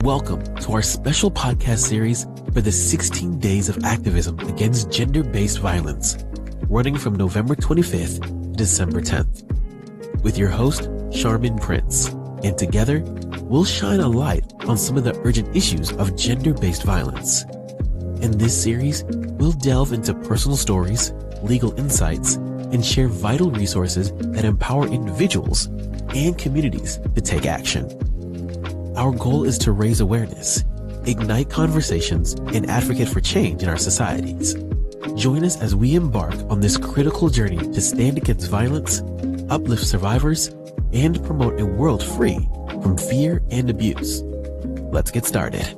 Welcome to our special podcast series for the 16 Days of Activism Against Gender-Based Violence, running from November 25th to December 10th. With your host, Charmin Prince, and together, we'll shine a light on some of the urgent issues of gender-based violence. In this series, we'll delve into personal stories, legal insights, and share vital resources that empower individuals and communities to take action. Our goal is to raise awareness, ignite conversations, and advocate for change in our societies. Join us as we embark on this critical journey to stand against violence, uplift survivors, and promote a world free from fear and abuse. Let's get started.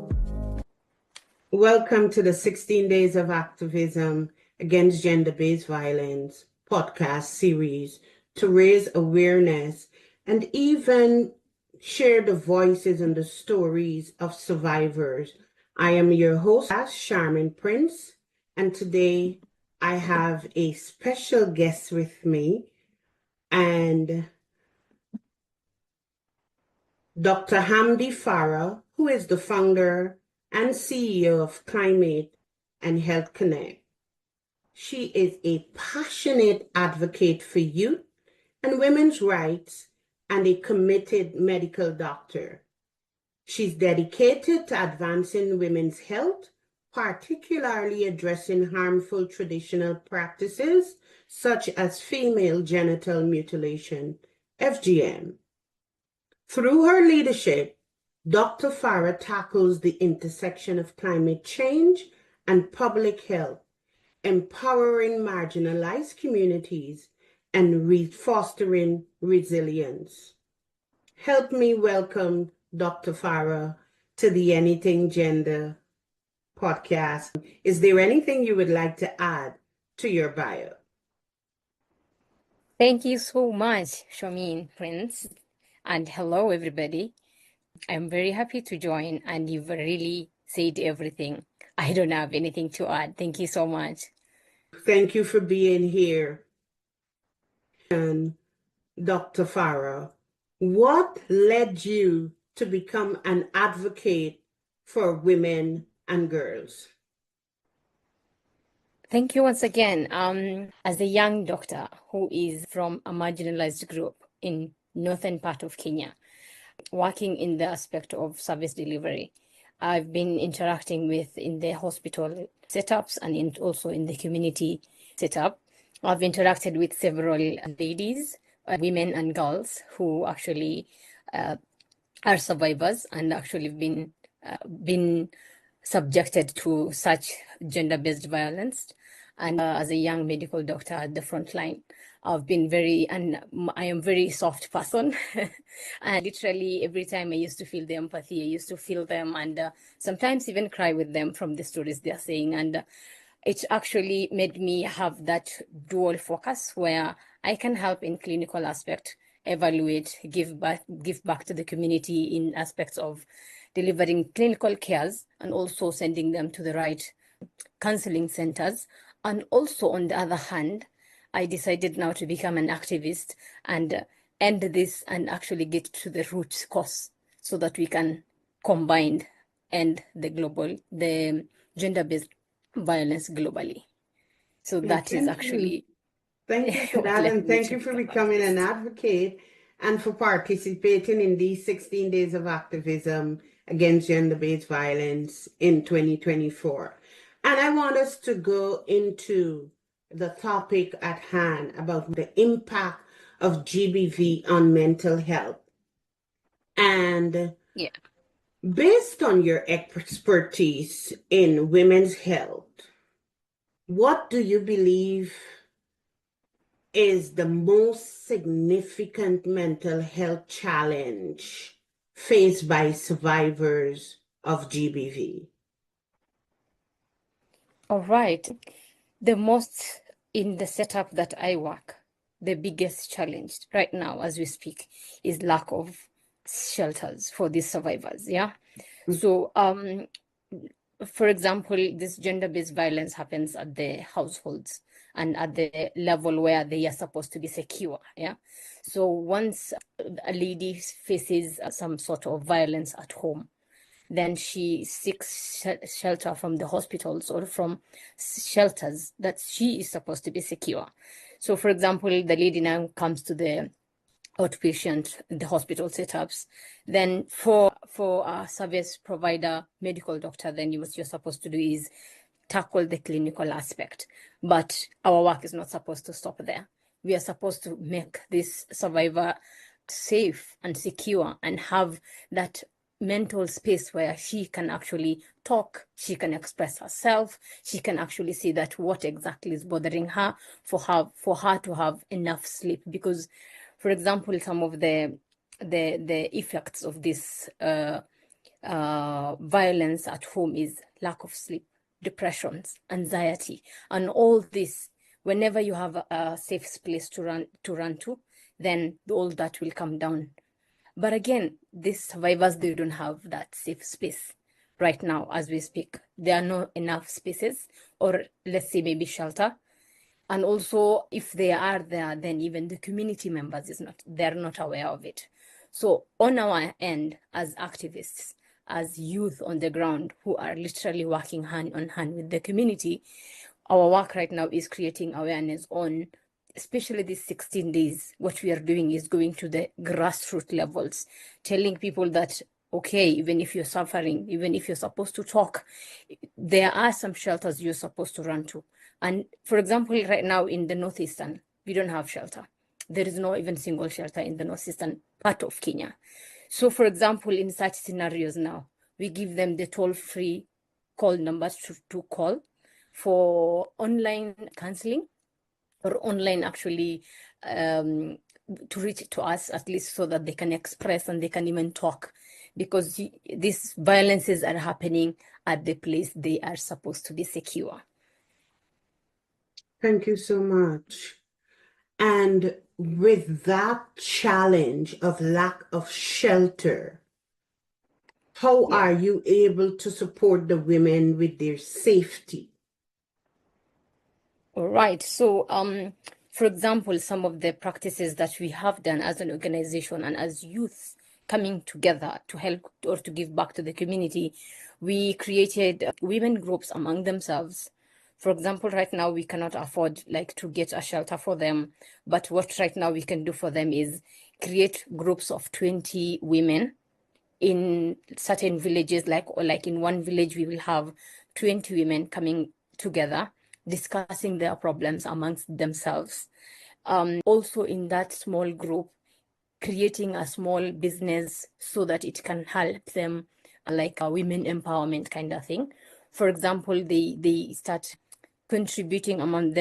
Welcome to the 16 Days of Activism Against Gender-Based Violence podcast series to raise awareness and even share the voices and the stories of survivors. I am your host, Charmin Prince, and today I have a special guest with me, and Dr. Hamdi Farah, who is the founder and CEO of Climate and Health Connect. She is a passionate advocate for youth and women's rights and a committed medical doctor. She's dedicated to advancing women's health, particularly addressing harmful traditional practices such as female genital mutilation, FGM. Through her leadership, Dr. Farah tackles the intersection of climate change and public health, empowering marginalized communities and fostering resilience. Help me welcome Dr. Farah to the Anything Gender podcast. Is there anything you would like to add to your bio? Thank you so much, Charmin Prince. And hello, everybody. I'm very happy to join, and you've really said everything. I don't have anything to add. Thank you so much. Thank you for being here. And Dr. Farah, what led you to become an advocate for women and girls? Thank you once again. As a young doctor who is from a marginalized group in northern part of Kenya, working in the aspect of service delivery, I've been interacting with in the hospital setups and also in the community setup. I've interacted with several ladies, women and girls who actually are survivors and actually been subjected to such gender-based violence. And as a young medical doctor at the front line, I am very soft person. And literally every time I used to feel the empathy, I used to feel them and sometimes even cry with them from the stories they're saying. And it actually made me have that dual focus where I can help in clinical aspect, evaluate, give back to the community in aspects of delivering clinical cares and also sending them to the right counseling centers. And also on the other hand, I decided now to become an activist and end this and actually get to the root cause so that we can combine end the gender-based violence globally. So that is actually... Thank you for that, and thank you for becoming an advocate and for participating in these 16 days of activism against gender-based violence in 2024. And I want us to go into the topic at hand about the impact of GBV on mental health. And based on your expertise in women's health, what do you believe is the most significant mental health challenge faced by survivors of GBV? All right. The most in the setup that I work, the biggest challenge right now as we speak is lack of shelters for these survivors. Yeah. Mm-hmm. So, for example, this gender-based violence happens at the households and at the level where they are supposed to be secure. Yeah. So once a lady faces some sort of violence at home, then she seeks shelter from the hospitals or from shelters that she is supposed to be secure. So, for example, the lady now comes to the outpatient, the hospital setups. Then for a service provider, medical doctor, then what you're supposed to do is tackle the clinical aspect. But our work is not supposed to stop there. We are supposed to make this survivor safe and secure and have that mental space where she can actually talk, she can express herself, she can actually see that what exactly is bothering her, for her to have enough sleep. Because, for example, some of the effects of this violence at home is lack of sleep, depressions, anxiety, and all this. Whenever you have a safe place to run to, then all that will come down. But again, these survivors, they don't have that safe space right now as we speak. There are not enough spaces, or let's say maybe shelter. And also, if they are there, then even the community members they're not aware of it. So on our end, as activists, as youth on the ground who are literally working hand on hand with the community, our work right now is creating awareness on, especially these 16 days. What we are doing is going to the grassroots levels, telling people that, okay, even if you're suffering, even if you're supposed to talk, there are some shelters you're supposed to run to. And for example, right now in the Northeastern, we don't have shelter. There is no even single shelter in the Northeastern part of Kenya. So for example, in such scenarios now, we give them the toll-free call numbers to call for online counseling, or online actually to reach to us, at least so that they can express and they can even talk, because these violences are happening at the place they are supposed to be secure. Thank you so much. And with that challenge of lack of shelter, how are you able to support the women with their safety? All right. So, for example, some of the practices that we have done as an organization and as youth coming together to help or to give back to the community, we created women groups among themselves. For example, right now we cannot afford to get a shelter for them, but what right now we can do for them is create groups of 20 women in certain villages, like in one village we will have 20 women coming together, discussing their problems amongst themselves. Also in that small group, creating a small business so that it can help them, like a women empowerment kind of thing. For example, they start contributing among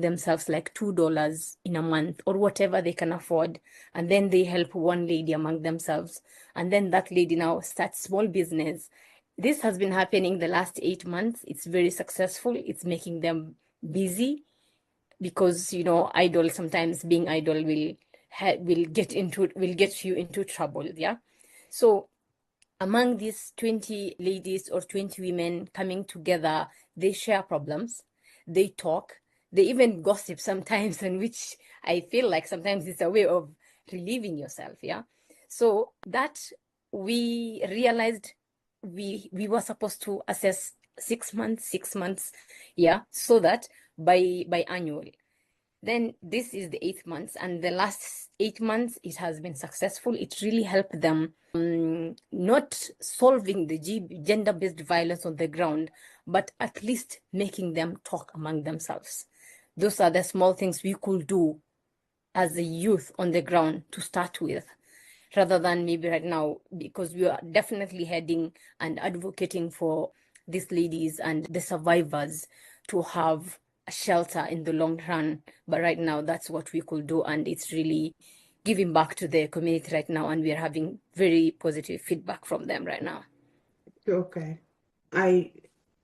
themselves like $2 in a month or whatever they can afford, and then they help one lady among themselves, and then that lady now starts small business. This has been happening the last 8 months. It's very successful. It's making them busy, because idle, sometimes being idle will get you into trouble. So among these 20 ladies or 20 women coming together, they share problems, they talk, they even gossip sometimes, and which I feel like sometimes it's a way of relieving yourself. So that we realized we were supposed to assess 6 months, so that by annual. Then this is the 8 months, and the last 8 months it has been successful. It really helped them, not solving the gender-based violence on the ground, but at least making them talk among themselves. Those are the small things we could do as a youth on the ground to start with, rather than maybe right now, because we are definitely heading and advocating for these ladies and the survivors to have a shelter in the long run. But right now, that's what we could do, and it's really giving back to the community right now, and we are having very positive feedback from them right now. Okay.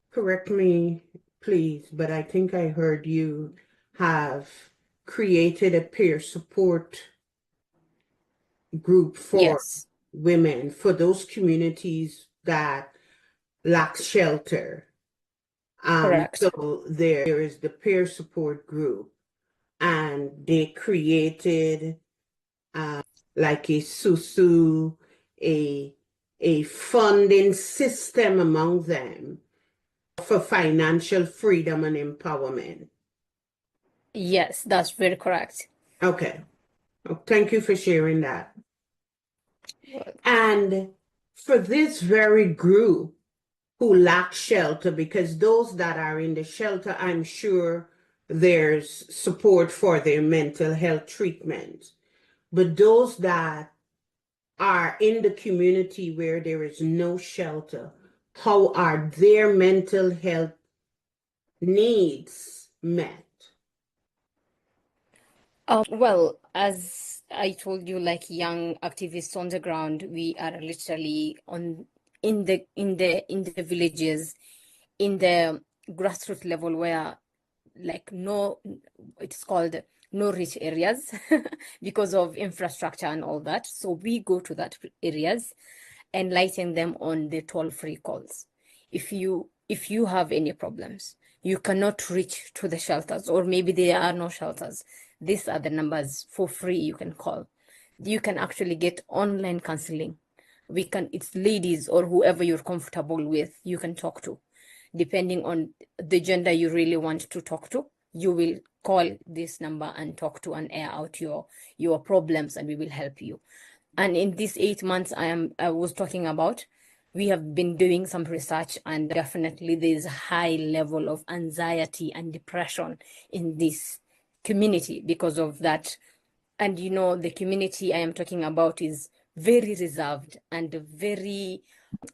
Correct me, please, but I think I heard you have created a peer support group for women, for those communities that lack shelter. Correct. So there is the peer support group, and they created like a susu, a a funding system among them for financial freedom and empowerment. Yes, that's very correct. Okay. Thank you for sharing that. Well, And for this very group who lack shelter, because those that are in the shelter, I'm sure there's support for their mental health treatment. But those that are in the community where there is no shelter, how are their mental health needs met? well, as I told you, like young activists on the ground, we are literally in the villages, in the grassroots level where like no, it's called no reach areas because of infrastructure and all that. So we go to that areas, enlighten them on the toll-free calls. If you have any problems, you cannot reach to the shelters, or maybe there are no shelters. These are the numbers for free you can call. You can actually get online counseling. It's ladies or whoever you're comfortable with, you can talk to. Depending on the gender you really want to talk to, you will call this number and talk to and air out your problems, and we will help you. And in these 8 months I was talking about, we have been doing some research, and definitely there's a high level of anxiety and depression in this community because of that. And the community I am talking about is very reserved and very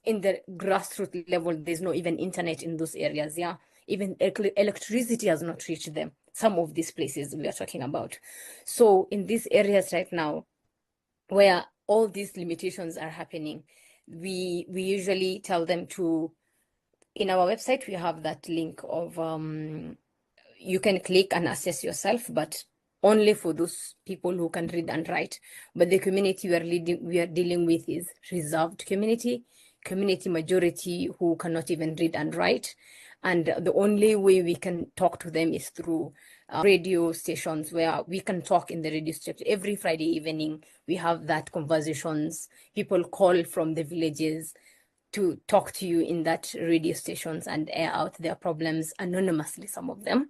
in the grassroots level. There's no even internet in those areas. Yeah, even electricity has not reached them, some of these places we are talking about. So in these areas right now where all these limitations are happening, we usually tell them to, in our website we have that link of you can click and assess yourself, but only for those people who can read and write. But the community we are dealing with is reserved community majority who cannot even read and write. And the only way we can talk to them is through radio stations, where we can talk in the radio station. Every Friday evening, we have that conversations. People call from the villages to talk to you in that radio stations and air out their problems anonymously, some of them.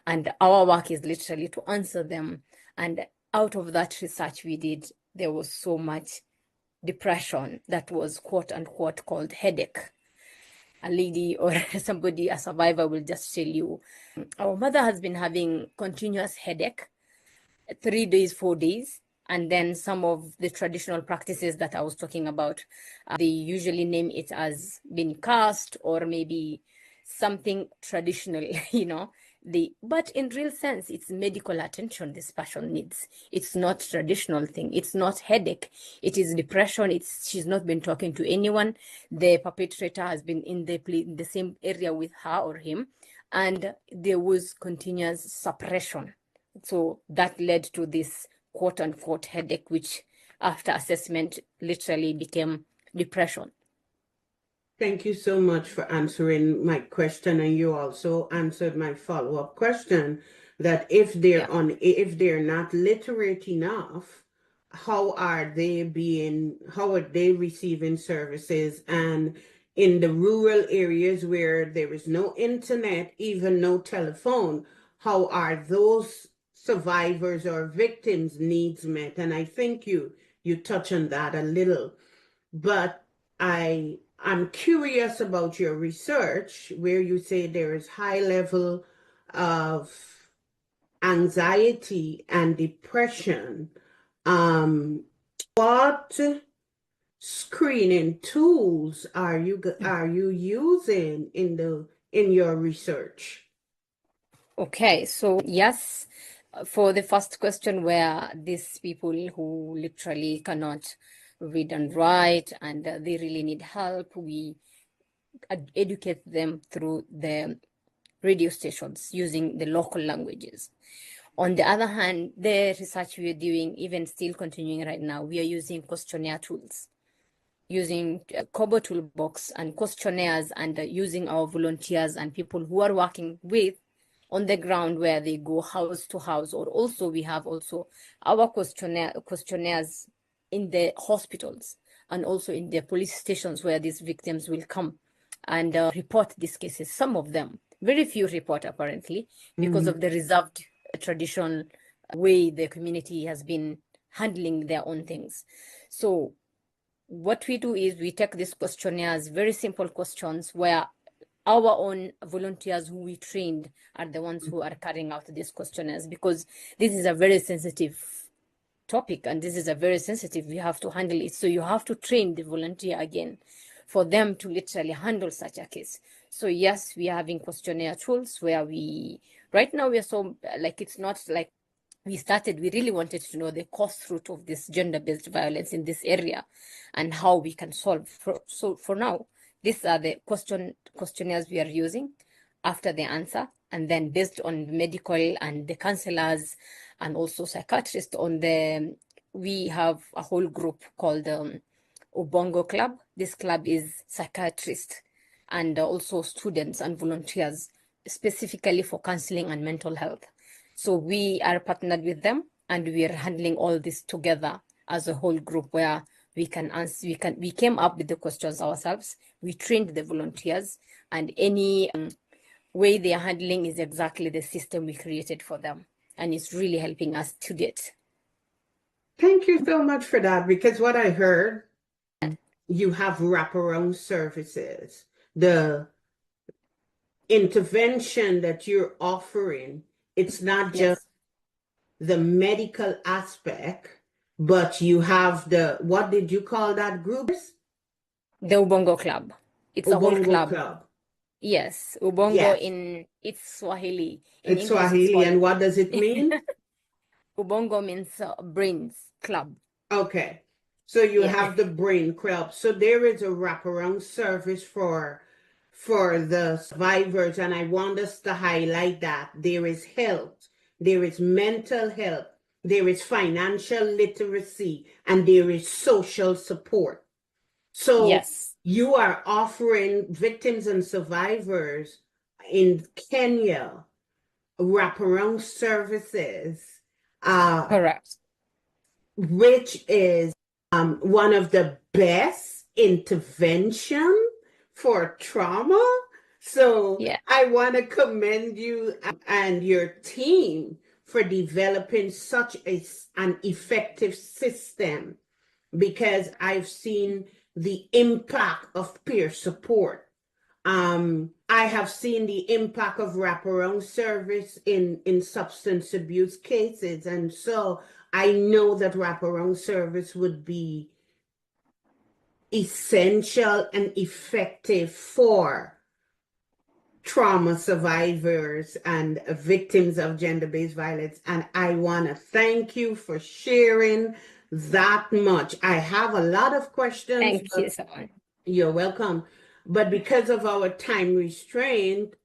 And our work is literally to answer them. And out of that research we did, there was so much depression that was quote unquote called headache. A lady or somebody, a survivor, will just tell you, our mother has been having continuous headache 3 days, 4 days. And then some of the traditional practices that I was talking about, they usually name it as being cursed or maybe something traditional, but in real sense, it's medical attention this person needs. It's not traditional thing. It's not headache. It is depression. She's not been talking to anyone. The perpetrator has been in the same area with her or him, and there was continuous suppression. So that led to this quote unquote headache, which after assessment literally became depression. Thank you so much for answering my question, and you also answered my follow-up question that if they're not literate enough, how are they receiving services? And in the rural areas where there is no internet, even no telephone, how are those survivors or victims' needs met? And I think you touch on that a little, but I'm curious about your research where you say there is high level of anxiety and depression. What screening tools are you using in your research? Okay, so yes, for the first question, where these people who literally cannot read and write and they really need help, we educate them through the radio stations using the local languages. On the other hand, the research we are doing, even still continuing right now, we are using questionnaire tools, using Kobo Toolbox and questionnaires, and using our volunteers and people who are working with on the ground, where they go house to house. Or also we have also our questionnaires in the hospitals and also in the police stations where these victims will come and report these cases. Some of them, very few report apparently, because of the reserved traditional way the community has been handling their own things. So what we do is we take these questionnaires, very simple questions, where our own volunteers who we trained are the ones who are carrying out these questionnaires, because this is a very sensitive topic and this is a very sensitive, we have to handle it. So you have to train the volunteer again for them to literally handle such a case. So yes, we are having questionnaire tools where right now we are so, like, it's not like we really wanted to know the cause root of this gender-based violence in this area and how we can solve. So for now, these are the questionnaires we are using after the answer, and then based on medical and the counselors and also psychiatrists we have a whole group called Ubongo Club. This club is psychiatrists and also students and volunteers specifically for counseling and mental health. So we are partnered with them and we are handling all this together as a whole group, where we came up with the questions ourselves. We trained the volunteers, and any way they are handling is exactly the system we created for them. And it's really helping us to date. Thank you so much for that, because what I heard, you have wraparound services. The intervention that you're offering, it's not just the medical aspect, but you have what did you call that group? The Ubongo Club. It's a whole club. Yes, Ubongo it's Swahili. It's Swahili, and what does it mean? Ubongo means brains club. Okay, so you have the brain club. So there is a wraparound service for the survivors, and I want us to highlight that there is health, there is mental health, there is financial literacy, and there is social support. So you are offering victims and survivors in Kenya wraparound services. Correct. Which is one of the best intervention for trauma. So I want to commend you and your team for developing such an effective system, because I've seen the impact of peer support. I have seen the impact of wraparound service in substance abuse cases. And so I know that wraparound service would be essential and effective for trauma survivors and victims of gender-based violence. And I want to thank you for sharing that much. I have a lot of questions. Thank you so much. You're welcome. But because of our time restraint,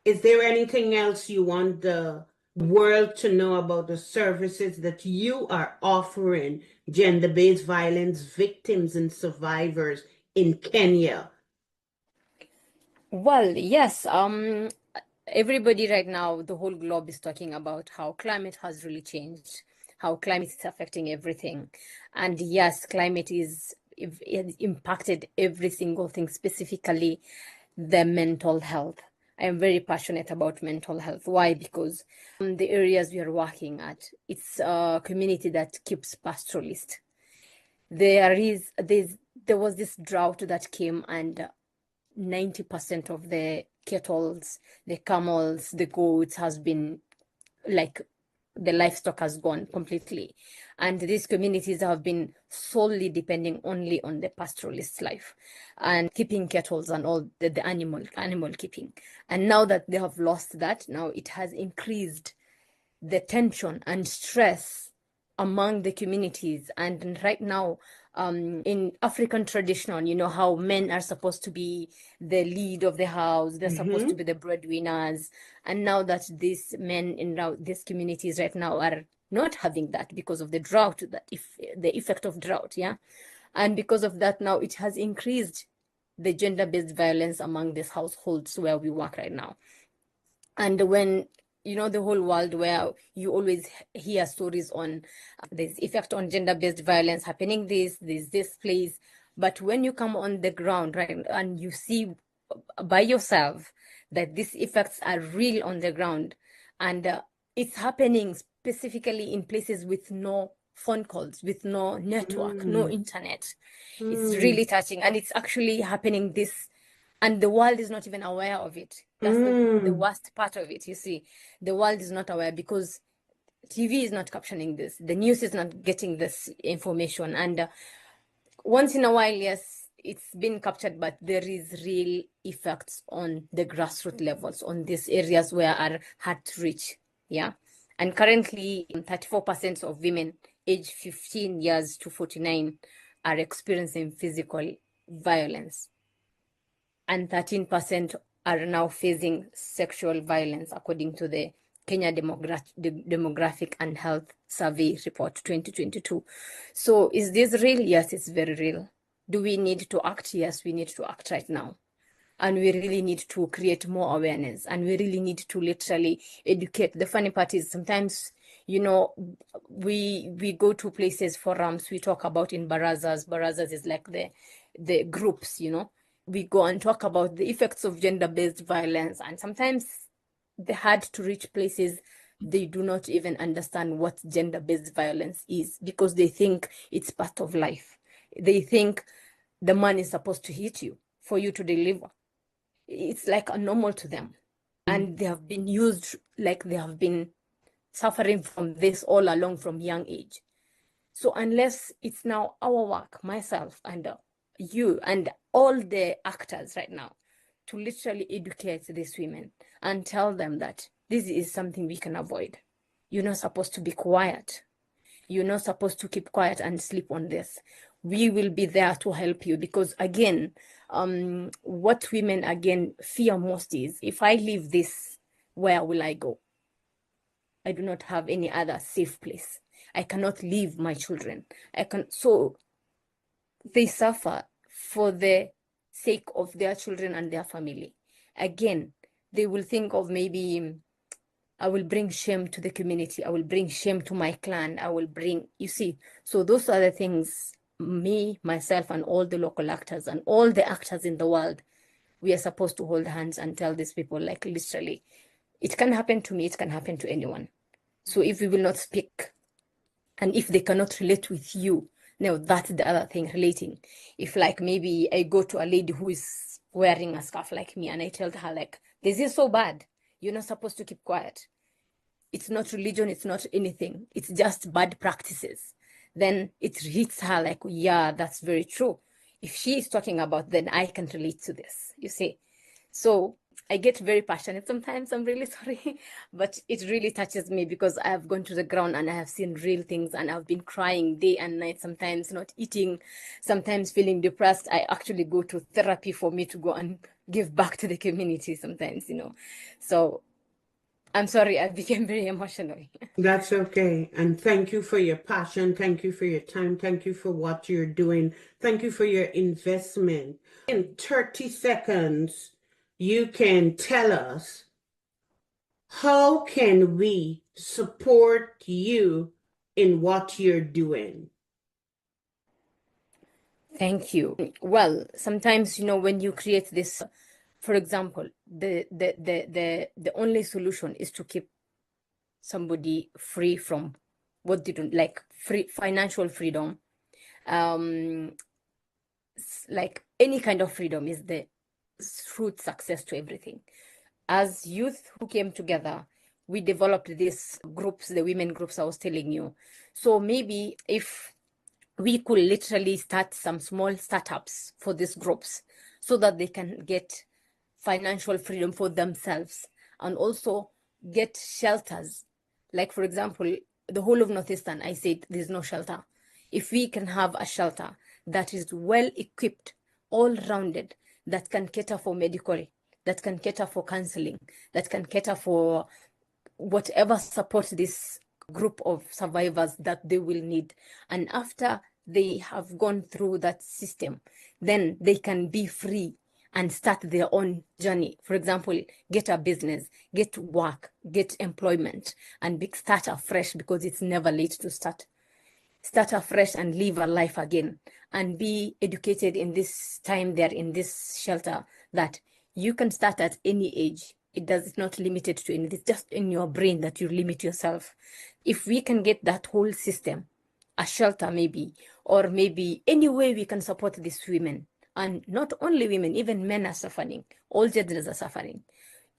is there anything else you want the world to know about the services that you are offering gender-based violence victims and survivors in Kenya? Well, yes. Everybody right now, the whole globe is talking about how climate has really changed, how climate is affecting everything. And yes, climate it impacted every single thing, specifically the mental health. I am very passionate about mental health. Why? Because the areas we are working at, it's a community that keeps pastoralist. There was this drought that came, and 90% of the kettles, the camels, the goats has been the livestock has gone completely. And these communities have been solely depending only on the pastoralist life and keeping kettles and all the animal keeping. And now that they have lost that, now it has increased the tension and stress among the communities. And right now, in African tradition, you know how men are supposed to be the lead of the house, they're supposed to be the breadwinners. And now that these men in these communities right now are not having that because of the drought, the effect of drought, and because of that, now it has increased the gender-based violence among these households where we work right now. And when the whole world where you always hear stories on this effect on gender-based violence happening, this place. But when you come on the ground, right, and you see by yourself that these effects are real on the ground, and it's happening specifically in places with no phone calls, with no network, no internet. It's really touching, and it's actually happening this, and the world is not even aware of it. That's the worst part of it. You see, the world is not aware because TV is not captioning this. The news is not getting this information. And once in a while, yes, it's been captured, but there is real effects on the grassroots levels, on these areas where are hard to reach. Yeah. And currently, 34% of women aged 15 years to 49 are experiencing physical violence, and 13% are now facing sexual violence, according to the Kenya Demographic and Health Survey Report 2022. So is this real? Yes, it's very real. Do we need to act? Yes, we need to act right now. And we really need to create more awareness, and we really need to literally educate. The funny part is sometimes, we go to places, forums, we talk about in barazas. Barazas is like the groups, we go and talk about the effects of gender-based violence, and sometimes the hard to reach places, they do not even understand what gender-based violence is, because they think it's part of life. They think the man is supposed to hit you for you to deliver. It's like a normal to them. And they have been used, like they have been suffering from this all along from young age. So unless it's now our work, myself and you and all the actors right now, to literally educate these women and tell them that this is something we can avoid. You're not supposed to be quiet. You're not supposed to keep quiet and sleep on this. We will be there to help you, because again, what women again fear most is, if I leave this, where will I go? I do not have any other safe place. I cannot leave my children. So they suffer for the sake of their children and their family. Again, they will think of, maybe I will bring shame to the community. I will bring shame to my clan. You see, so those are the things me, myself, and all the local actors and all the actors in the world, we are supposed to hold hands and tell these people, like, literally, it can happen to me, it can happen to anyone. So if we will not speak, and if they cannot relate with you, now that's the other thing, relating. If, like, maybe I go to a lady who is wearing a scarf like me, and I tell her, like, this is so bad, you're not supposed to keep quiet. It's not religion, it's not anything, it's just bad practices. Then it hits her like, yeah, that's very true. If she is talking about, then I can relate to this, you see. So I get very passionate sometimes, I'm really sorry, but it really touches me, because I have gone to the ground and I have seen real things, and I've been crying day and night, sometimes not eating, sometimes feeling depressed. I actually go to therapy for me to go and give back to the community sometimes, So I'm sorry, I became very emotional. That's okay. And thank you for your passion. Thank you for your time. Thank you for what you're doing. Thank you for your investment. In 30 seconds, you can tell us, how can we support you in what you're doing? Thank you. Well, sometimes, when you create this, for example, the only solution is to keep somebody free from what they don't like, financial freedom, like any kind of freedom is the root success to everything. As youth who came together, we developed these groups, the women groups I was telling you. So maybe if we could literally start some small startups for these groups, so that they can get financial freedom for themselves, and also get shelters. Like, for example, the whole of Northeastern, I said there's no shelter. If we can have a shelter that is well equipped, all rounded, that can cater for medical, that can cater for counseling, that can cater for whatever support this group of survivors that they will need. And after they have gone through that system, then they can be free and start their own journey. For example, get a business, get work, get employment, and start afresh, because it's never late to start. Start afresh and live a life again, and be educated in this time they're in this shelter, that you can start at any age. It's not limited to anything. It's just in your brain that you limit yourself. If we can get that whole system, a shelter maybe, or maybe any way we can support these women, and not only women, even men are suffering, all genders are suffering.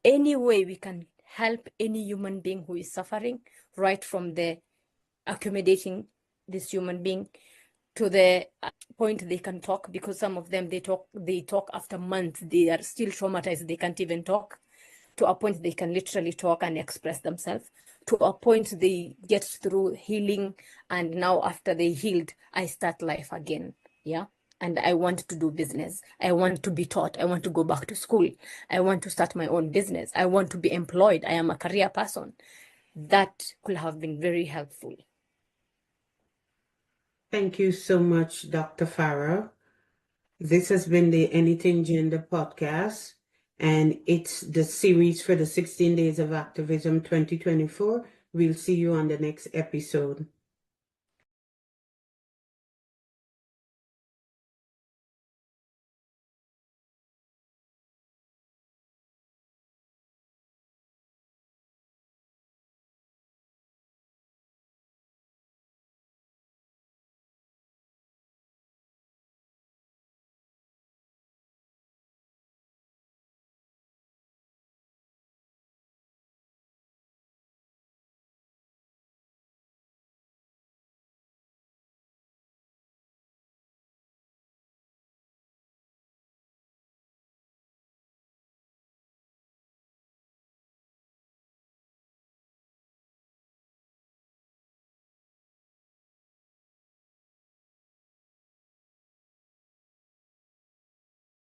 Any way we can help any human being who is suffering, right from the accommodating this human being to the point they can talk, because some of them, they talk after months, they are still traumatized, they can't even talk, to a point they can literally talk and express themselves, to a point they get through healing, and now after they healed, I start life again. Yeah. And I want to do business. I want to be taught. I want to go back to school. I want to start my own business. I want to be employed. I am a career person. That could have been very helpful. Thank you so much, Dr. Farah. This has been the Anything Gender podcast, and it's the series for the 16 Days of Activism 2024. We'll see you on the next episode.